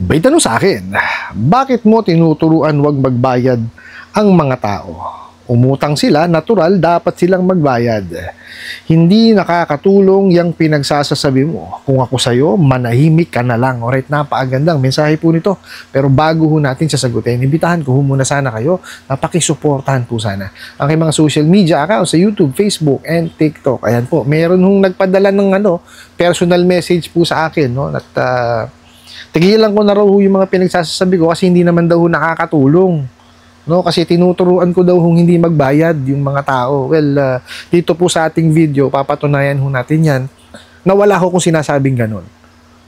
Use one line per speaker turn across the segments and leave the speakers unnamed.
May tanong sa akin, bakit mo tinuturuan wag magbayad ang mga tao? Umutang sila, natural, dapat silang magbayad. Hindi nakakatulong yung pinagsasasabi mo. Kung ako sa'yo, manahimik ka na lang. Alright, napakagandang mensahe po nito. Pero bago ho natin sasagutin, imbitahan ko ho muna sana kayo na pakisuportahan po sana ang mga social media accounts sa YouTube, Facebook, and TikTok. Ayan po, meron hong nagpadala ng personal message po sa akin, no? At tigilan ko na raw yung mga pinagsasabi ko kasi hindi naman daw nakakatulong. No, kasi tinuturuan ko daw hindi magbayad yung mga tao. Well, dito po sa ating video, papatunayan ho natin yan na wala ho kung sinasabing ganun.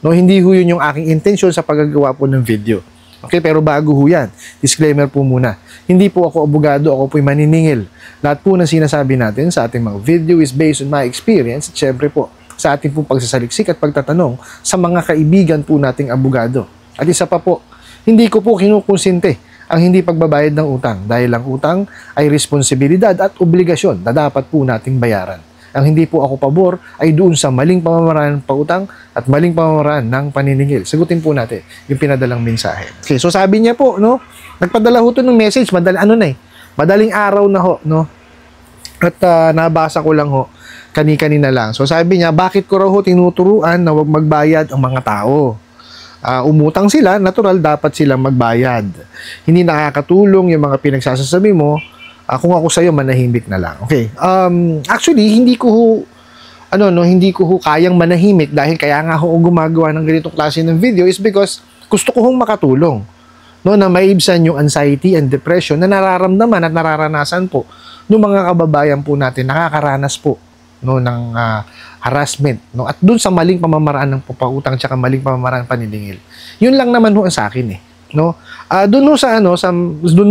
No, hindi ho yun yung aking intensyon sa paggagawa po ng video. Okay, pero bago ho yan, disclaimer po muna. Hindi po ako abogado, ako po'y maniningil. Lahat po ng sinasabi natin sa ating mga video is based on my experience at syempre po sa ating pong pagsasaliksik at pagtatanong sa mga kaibigan po nating abogado. At isa pa po, hindi ko po kinukonsente ang hindi pagbabayad ng utang dahil ang utang ay responsibilidad at obligasyon na dapat po nating bayaran. Ang hindi po ako pabor ay doon sa maling pamamaraan ng pautang at maling pamamaraan ng paniningil. Sagutin po natin yung pinadalang mensahe. Okay, so sabi niya po, no, nagpadala ho to ng message, madaling araw na ho, no? At nabasa ko lang ho, kani-kanina lang. So sabi niya, bakit ko raw ho tinuturuan na wag magbayad ang mga tao? Umutang sila, natural, dapat silang magbayad. Hindi nakakatulong yung mga pinagsasasabi mo. Kung ako sa'yo, manahimik na lang. Okay. Actually, hindi ko kayang manahimik dahil kaya nga ako gumagawa ng ganitong klase ng video is because gusto ko makatulong. No, na maibsan yung anxiety and depression na nararamdaman at nararanasan po ng mga kababayan po natin, nakakaranas po ng harassment, no, at dun sa maling pamamaraan ng papautang tsaka maling pamamaraan ng paniningil. Yun lang naman ho sa akin no. Dun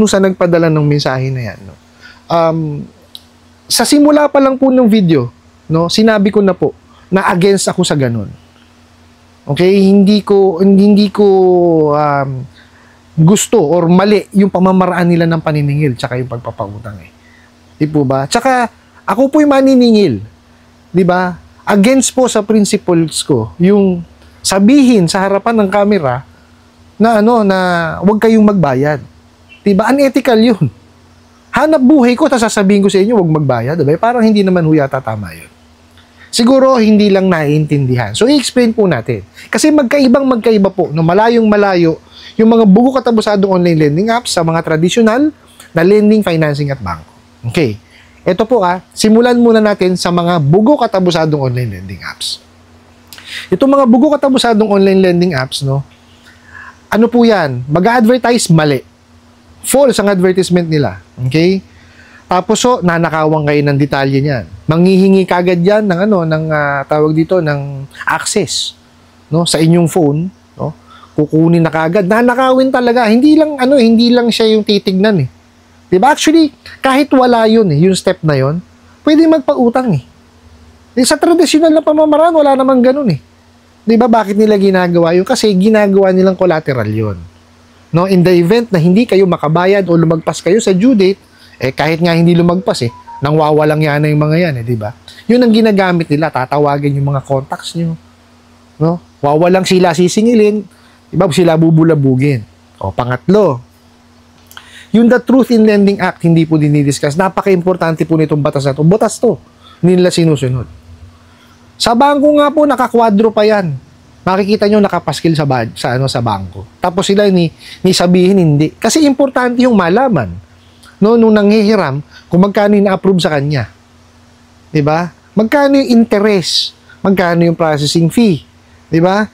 sa nagpadala ng mensahe na yan, no. Sa simula pa lang po ng video, no, sinabi ko na po na against ako sa ganun. Okay, hindi ko gusto or mali yung pamamaraan nila ng paniningil tsaka yung pagpapautang Di po ba? Tsaka ako po'y maniningil. Di ba? Against po sa principles ko, yung sabihin sa harapan ng camera na na huwag kayong magbayad. Di ba? Unethical yun. Hanap buhay ko, tapos sasabihin ko sa inyo, huwag magbayad. Diba? Parang hindi naman yata tama yun. Siguro, hindi lang naiintindihan. So, i-explain po natin. Kasi magkaiba po, no, malayong-malayo, yung mga bugo katabusadong online lending apps sa mga traditional na lending, financing at bangko. Okay. Ito po simulan muna natin sa mga bugo katabusadong online lending apps. Itong mga bugo katabusadong online lending apps, no, ano po yan? Mag-advertise mali. False ang advertisement nila. Okay? Tapos nanakawan kayo ng detalye niyan. Manghihingi kagad yan ng tawag dito, ng access, no, sa inyong phone, no? Kukunin na kagad. Nanakawin talaga. Hindi lang siya yung titignan Diba? Actually, kahit wala yun yung step na yun, pwede magpautang Sa traditional na pamamaraan, wala namang ganun Diba? Bakit nila ginagawa yun? Kasi ginagawa nilang collateral yun. No? In the event na hindi kayo makabayad o lumagpas kayo sa due date, kahit nga hindi lumagpas nang wawalang yan na yung mga yan diba? Yun ang ginagamit nila, tatawagin yung mga contacts nyo. No? Wawalang sila sisingilin, diba? Sila bubulabugin. O, pangatlo, yung The Truth in Lending Act, hindi po dinidiscuss. Napaka-importante po nitong batas na ito. Batas to. Hindi nila sinusunod. Sa bangko nga po, nakakwadro pa yan. Makikita nyo nakapaskil sa bangko. Tapos sila ni sabihin hindi. Kasi importante yung malaman. No, nung nanghihiram, kung magkano yung na-approve sa kanya. Diba? Magkano yung interest? Magkano yung processing fee? Diba?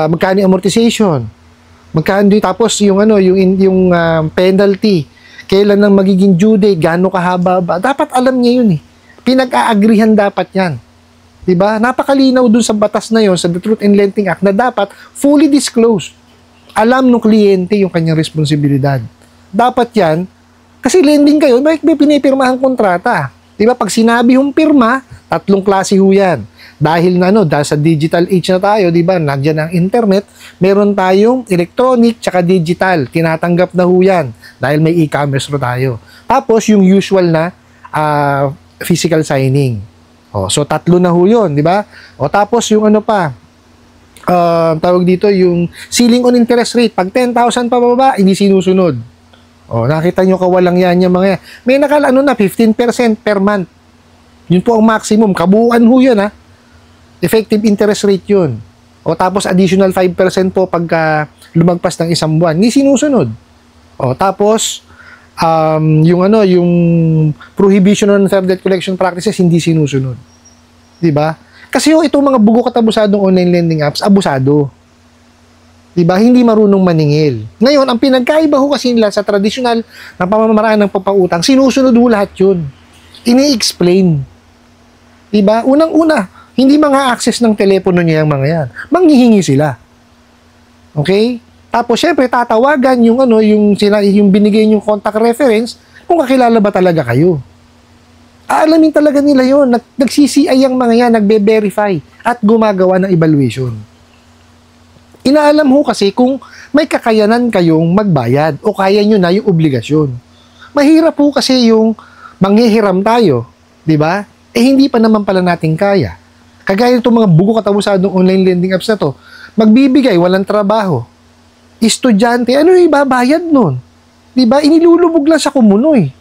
Magkano yung amortization? Magkano tapos yung penalty, kailan nang magiging due date, gaano kahaba ba? Dapat alam niya yun Pinag-aagrihan dapat yan. 'Di ba? Napakalinaw dun sa batas na yon sa The Truth in Lending Act na dapat fully disclosed. Alam ng kliyente yung kanyang responsibilidad. Dapat yan kasi lending kayo, may pinipirmahang kontrata. 'Di ba? Pag sinabi yung pirma, tatlong klase ho yan. Dahil dahil sa digital age na tayo, di ba, nandiyan ang internet, meron tayong electronic tsaka digital. Tinatanggap na ho yan dahil may e-commerce na tayo. Tapos, yung usual na physical signing. So, tatlo na ho yun, di ba? Tapos, yung tawag dito, yung ceiling on interest rate. Pag 10,000 pababa, hindi sinusunod. O, nakita nyo kawalang yan yung mga yan. May na, 15% per month. Yun po ang maximum. Kabuuan ho yun, ha. Effective interest rate yun. O, tapos additional 5% po pagka lumagpas ng isang buwan. Hindi sinusunod. O, tapos, yung prohibition on unfair debt collection practices, hindi sinusunod. Diba? Kasi itong mga bugo katabusadong online lending apps, abusado. Diba? Hindi marunong maningil. Ngayon, ang pinagkaiba ho kasi nila sa tradisyonal na pamamaraan ng papautang, sinusunod ho lahat yun. Ini-explain. Diba? Unang-una, hindi mga access ng telepono niya yung mga yan. Manghihingi sila. Okay? Tapos, syempre, tatawagan yung binigay yung contact reference kung kakilala ba talaga kayo. Aalamin talaga nila yun. Nag-CCI ang mga yan, nagbe-verify at gumagawa ng evaluation. Inaalam ho kasi kung may kakayanan kayong magbayad o kaya nyo na yung obligasyon. Mahirap po kasi yung manghihiram tayo, di ba? Hindi pa naman pala natin kaya. Kagaya itong mga bugo katabusadong online lending apps na to, magbibigay, walang trabaho. Estudyante, ano yung ibabayad nun? Di ba? Inilulubog lang sa kumunoy.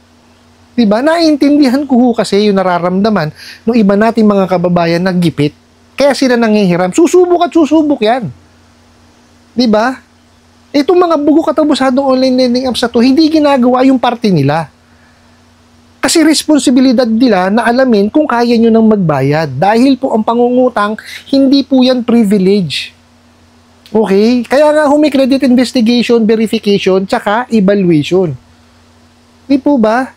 Diba? Naiintindihan ko ho kasi yung nararamdaman ng iba nating mga kababayan na gipit. Kaya sila nanghihiram. Susubok at susubok yan. Diba? Itong mga bugo katabusadong online lending apps na to, hindi ginagawa yung parte nila. Kasi responsibilidad nila na alamin kung kaya nyo nang magbayad. Dahil po ang pangungutang, hindi po yan privilege. Okay? Kaya nga may credit investigation, verification, tsaka evaluation. Di po ba?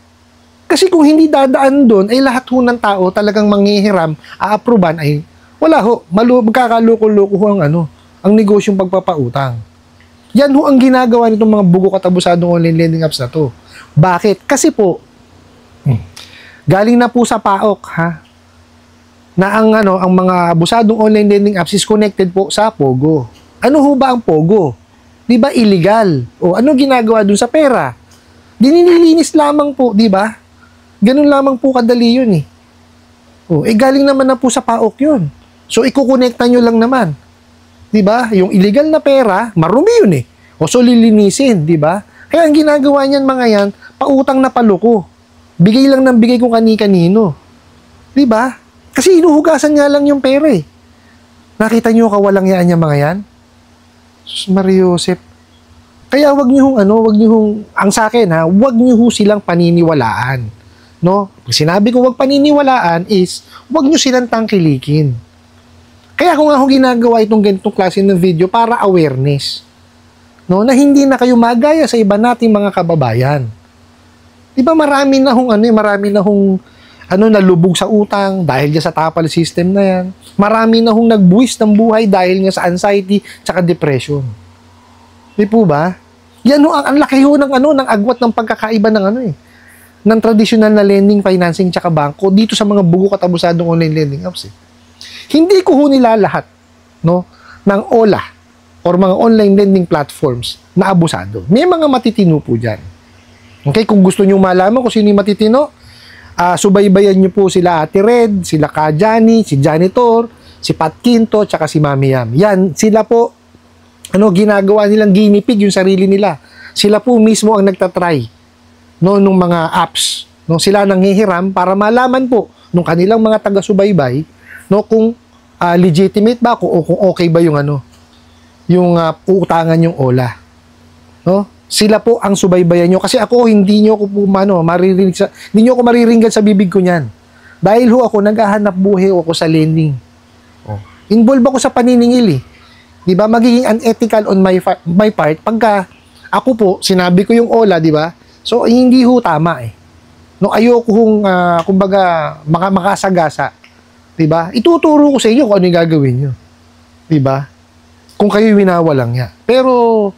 Kasi kung hindi dadaan doon, ay lahat ho ng tao talagang manghihiram, a-approvean, ay wala ho, magkakaloko-loko ho ang negosyong pagpapautang. Yan ho ang ginagawa nitong mga bugo katabusadong online lending apps na to. Bakit? Kasi po, galing na po sa PAOK, ha, na ang mga abusadong online lending apps is connected po sa Pogo. Ano ho ba ang Pogo? Di ba illegal? O ano ginagawa dun sa pera? Dinililinis lamang po, di ba? Ganun lamang po kadali yun eh. O, galing naman na po sa PAOK yun. So, ikukonekta nyo lang naman. Diba? Yung illegal na pera, marumi yun eh. O, so lilinisin, diba? Kaya ang ginagawa niyan mga yan, pautang na paluko. Bigay lang ng bigay kung kani-kanino. Diba? Kasi inuhugasan nga lang yung pera eh. Nakita nyo kawalang yaan yung mga yan? Mariosep. Kaya wag niyo ang sa akin ha, wag niyo silang paniniwalaan. No? Pag sinabi ko wag paniniwalaan is, wag nyo silang tangkilikin. Kaya kung ako ginagawa itong ganitong klase ng video para awareness. No? Na hindi na kayo magaya sa iba nating mga kababayan. Diba marami na hong nalubog sa utang dahil sa tapal system na yan. Marami na hong nagbuwis ng buhay dahil nga sa anxiety tsaka depression. Di po ba? Yan ho, ang laki ho ng agwat ng pagkakaiba ng traditional na lending, financing, tsaka bangko dito sa mga bugo katabusadong online lending apps eh. Hindi ko ho nilalahat ng OLA or mga online lending platforms na abusado. May mga matitino po dyan. Okay, kung gusto nyo malaman kung sino yung matitino, subaybayan nyo po sila Ate Red, sila Ka Johnny, si Janitor, si Pat Quinto, tsaka si Mami Yam. Yan, sila po, ginagawa nilang guinea pig yung sarili nila. Sila po mismo ang nagtatry nung mga apps. Sila nanghihiram para malaman po nung kanilang mga taga-subaybay kung legitimate ba o kung okay ba yung uutangan yung OLA. Sila po ang subaybayan nyo. Kasi ako, hindi nyo ako mariringgan sa bibig ko niyan. Dahil ho ako, naghahanap buhay ako sa lending. Involved ako sa paniningil eh. Diba? Magiging unethical on my part pagka ako po, sinabi ko yung OLA, diba? So, hindi ho tama eh. Ayoko hong, kumbaga, makasagasa. Diba? Ituturo ko sa inyo kung ano yung gagawin nyo. Diba? Kung kayo winawalang niya. Pero,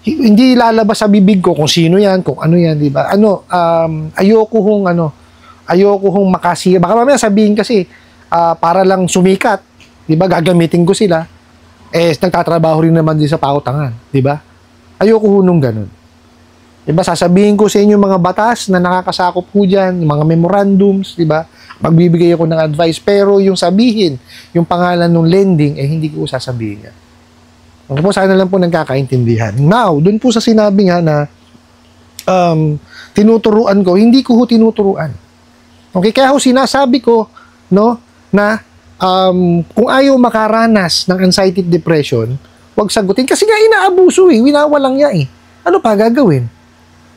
hindi lalabas sa bibig ko kung sino yan, kung ano yan, diba? Ayoko hong makasiya. Baka mamaya sabihin kasi, para lang sumikat, diba? Gagamitin ko sila. Nagtatrabaho rin naman din sa pautangan. Diba? Ayoko ho nung ganun. Diba, sasabihin ko sa inyo mga batas na nakakasakop po dyan, mga memorandums, diba? Magbibigay ako ng advice, pero yung sabihin, yung pangalan ng lending, hindi ko sasabihin yan. Okay po, sana lang po nagkakaintindihan. Now, dun po sa sinabi nga na tinuturuan ko, hindi ko ho tinuturuan. Okay, kaya ho sinasabi ko, no, na kung ayaw makaranas ng anxiety depression, huwag sagutin. Kasi nga inaabuso winawalang niya Ano pa gagawin?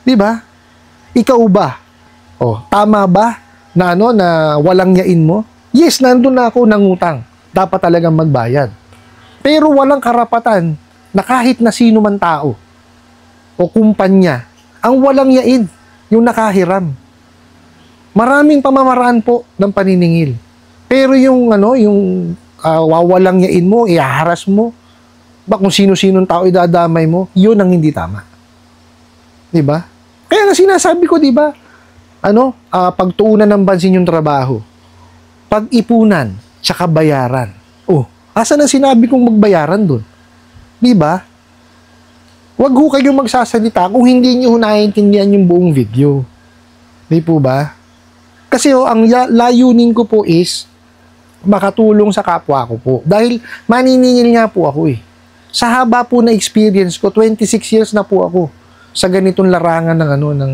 Di ba? Ikaw ba? Tama ba na na walang yain mo? Yes, nandun na ako nangutang. Dapat talagang magbayad. Pero walang karapatan na kahit na sino man tao o kumpanya ang walang yain, yung nakahiram. Maraming pamamaraan po ng paniningil. Pero yung wawalang yain mo, ihaharas mo, kung sino-sinong tao idadamay mo, yun ang hindi tama. 'Di ba? Kaya nga sinasabi ko, 'di ba? Pagtuunan ng bansin yung trabaho. Pag-ipunan, tsaka bayaran. Asan ang sinabi kong magbayaran doon? 'Di ba? Huwag ho kayong magsasalita kung hindi niyo naiintindihan yung buong video. 'Di po ba? Kasi ang layunin ko po is makatulong sa kapwa ko po. Dahil maniningil nga po ako Sa haba po na experience ko, 26 years na po ako sa ganitong larangan ng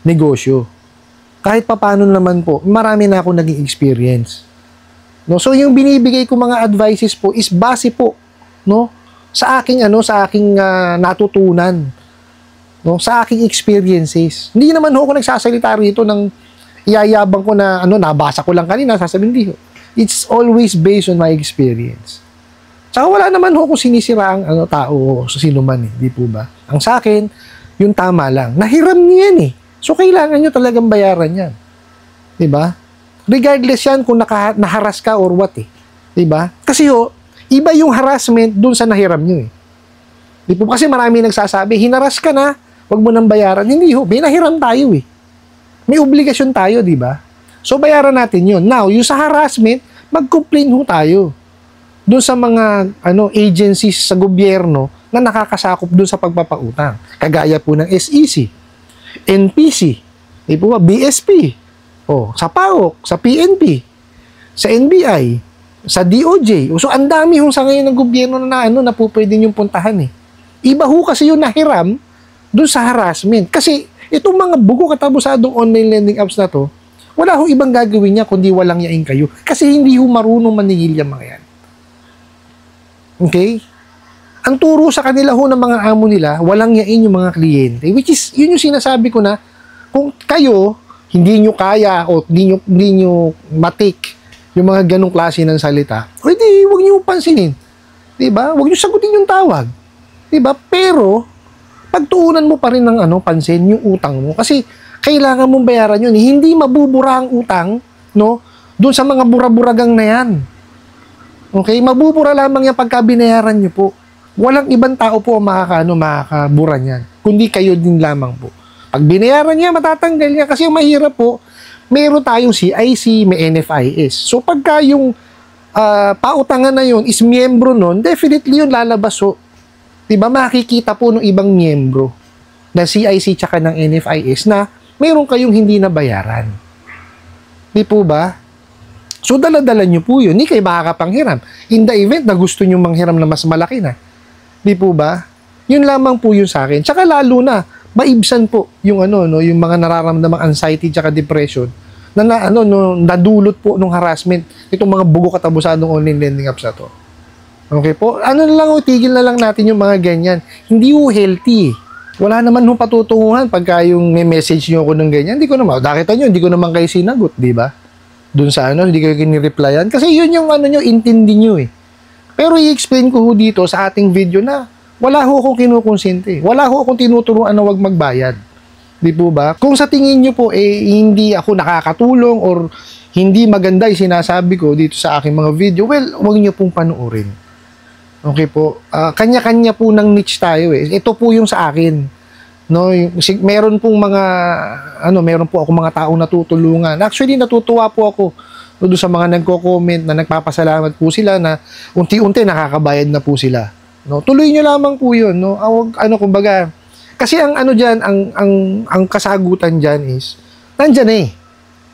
negosyo. Kahit papaano naman po, marami na ako naging experience. No? So yung binibigay ko mga advices po is base po, no, sa aking natutunan, no, sa aking experiences. Hindi naman ako nagsasalita rito ng iyayabang ko na nabasa ko lang kanina, sasabihin hindi. It's always based on my experience. Tsaka wala naman ako sinisira ang tao sa sino man di po ba? Ang sa akin, yung tama lang. Nahiram niya yan So kailangan nyo talagang bayaran yan. Di ba? Regardless yan kung naharas ka or what Di ba? Kasi iba yung harassment dun sa nahiram nyo Di po, kasi marami nagsasabi, hinaras ka na, wag mo nang bayaran. Hindi binahiram tayo May obligasyon tayo, di ba? So bayaran natin yun. Now, yung sa harassment, mag-complain tayo doon sa mga agencies sa gobyerno na nakakasakop doon sa pagpapautang. Kagaya po ng SEC, NPC, di po ba, BSP, sa PAOK, sa PNP, sa NBI, sa DOJ. So ang dami sa ngayon ng gobyerno na po pwede niyong puntahan Iba kasi yung nahiram doon sa harassment. Kasi itong mga bugo katabusadong online lending apps na to, wala ibang gagawin niya kundi walang yain kayo. Kasi hindi marunong maningil yung mga yan. Okay? Ang turo sa kanila ng mga amo nila, walang yain yung mga kliyente. Which is, yun yung sinasabi ko na, kung kayo, hindi nyo kaya o hindi nyo matik yung mga ganong klase ng salita, di, huwag nyo pansinin. Diba? Huwag nyo sagutin yung tawag. Diba? Pero, pagtuunan mo pa rin ng pansin yung utang mo. Kasi, kailangan mong bayaran yun. Hindi mabubura ang utang, no? Doon sa mga buraburagang na yan. Okay? Mabubura lamang yan pagka binayaran nyo po. Walang ibang tao po ang makakabura niyan. Kundi kayo din lamang po. Pag binayaran niya, matatanggal niya. Kasi mahirap po, meron tayong CIC, may NFIS. So, pagka yung pautangan na yun is miyembro nun, definitely yun lalabas Diba? Makikita po ng ibang miyembro na CIC tsaka ng NFIS na meron kayong hindi nabayaran. Di po ba? So, dala-dala nyo po yun. Hindi kayo makakapanghiram. In the event na gusto nyo manghiram na mas malaki na. Di po ba? Yun lamang po yun sa akin. Tsaka lalo na, maibsan po yung yung mga nararamdamang anxiety tsaka depression na nadulot po ng harassment itong mga bugo katabusadong online lending apps na to. Okay po? Tigil na lang natin yung mga ganyan. Hindi healthy. Wala naman patutunguhan pagka yung may message nyo ako ng ganyan. Hindi ko naman, nakita nyo, hindi ko naman kayo sinagot, di ba? Doon sa hindi kayo kinireplyan. Kasi yun yung nyo, intindi nyo Pero i-explain ko dito sa ating video na wala akong kinukonsente. Wala akong tinuturuan na wag magbayad. Di po ba? Kung sa tingin nyo po, hindi ako nakakatulong or hindi maganda yung sinasabi ko dito sa aking mga video, well, wag nyo pong panuorin. Okay po? Kanya-kanya po ng niche tayo Ito po yung sa akin. No, meron pong meron po ako mga taong natutulungan. Actually, natutuwa po ako doon sa mga nagko-comment na nagpapasalamat po sila na unti-unti nakakabayad na po sila. No, tuloy nyo lamang po 'yun, no. Kumbaga, kasi ang diyan, ang kasagutan diyan is nandiyan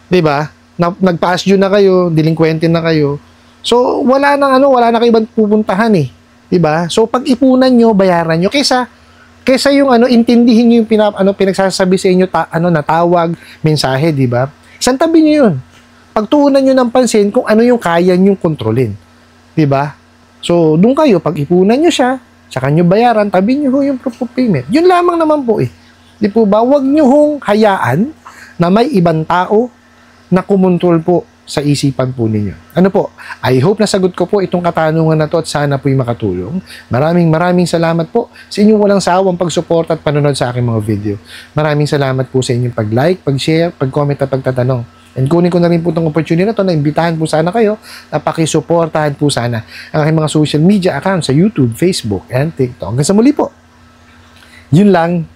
'Di ba? Nag-pass due na kayo, delinquente na kayo. So, wala na kayo ibang pupuntahan 'Diba? So pag-ipunan nyo, bayaran nyo kaysa yung intindihin niyo yung pinagsasabi sa inyo na tawag, mensahe, 'di ba? Isang tabi niyo 'yun. Pagtuunan niyo ng pansin kung ano yung kaya niyo kontrolin, 'di ba? So, doon kayo pag-ipunan niyo siya, saka niyo bayaran, tabi niyo ho yung proof of payment. 'Yun lamang naman po eh. 'Di po ba? Huwag niyo hong hayaan na may ibang tao na kumontrol po sa isipan po ninyo. Ano po? I hope nasagot ko po itong katanungan na to at sana po'y makatulong. Maraming salamat po sa inyong walang sawang pagsuporta at panonood sa aking mga video. Maraming salamat po sa inyong pag-like, pag-share, pag-comment at pagtatanong. And kunin ko na rin po itong opportunity na to na imbitahan po sana kayo na pakisuportahan po sana ang aking mga social media accounts sa YouTube, Facebook, and TikTok. Hanggang sa muli po. Yun lang.